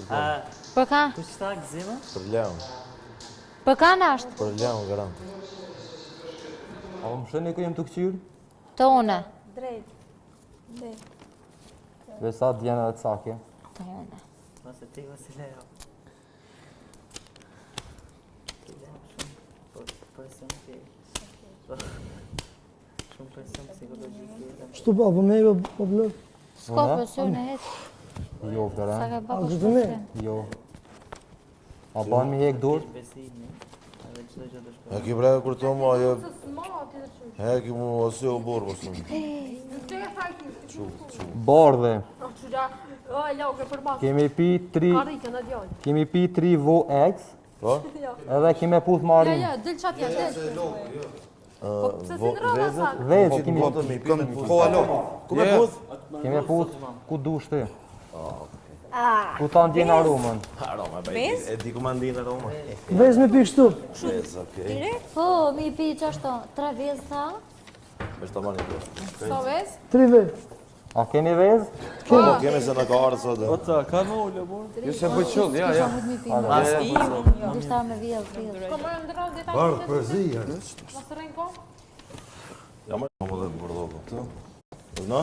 Për ka? Për qëta gëzima? Për lëm. Për ka në ashtë? Për lëm, garant. A më shëni ku jem të këqyrë? Të une. Drejt. Vesa djena dhe të sakje. Të une. Mase ti vësi lejo. Shumë presion psikologjik. Shtu pa, po meve, po blok. S'ka pësur në hetë. Jo, vëra. Sa ka A, bako këtë me? shpësën. Jo. A ban mi hek dur? Besimi. Edhe çdo gjë të shkojë. E ki bre kur të mu ajo... E ki mu ose o borë, po shumë. Bardhe. Kemi Kemi pi 3 vo X, Po? edhe kemi puth marin. del qatja, del. Vezë, kemi Po, alo. Ku me puth? kemi puth ku dush ti. Ku ta ndjen aromën. Aroma, e di ku ma ndinë aroma. Vez me pikë shtu. Vez, okej. Po, mi pi që ashtu, 3 vezë tha. Vesh të mani të. 3 vez. A keni vezë? Po, kemi se në ka arë sot. Ka në ullë, bor. Jo se bëj qull, ja. Kisha mund mi pi më. Dishta me vjellë. Bardh, përzi, Ja më më dhe bërdo këtë. Në?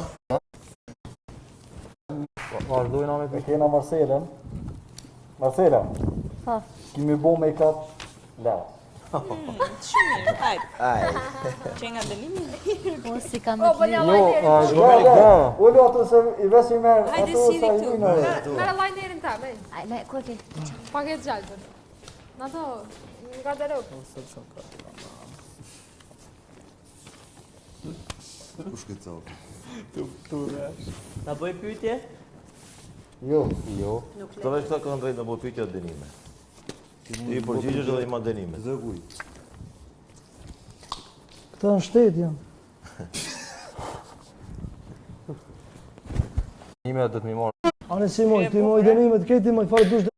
Vazhdojna me pi. Kena Marcelën. Marcela, Po. kemi bo make-up la. Aj. Që nga dëlimi. Po, si ka me të Jo, Ullu ato se i vesi merë, Hajde ato si sa i këtu. vina. Merë lajnerin ta, me. Aj, me, ku e ke? Paket gjallëbër. Në to, nga të rëpë. Kush këtë të Ta bëj pyetje? Jo. Këto veç këta kanë drejtë në bëj pyetje dënime. Ti përgjigjesh edhe i ma dënime. Dhe kuj? Këta në shtetë janë. Nime dhe të mi marë. Ane si moj, ti moj dënimet, këti moj farë dush dhe...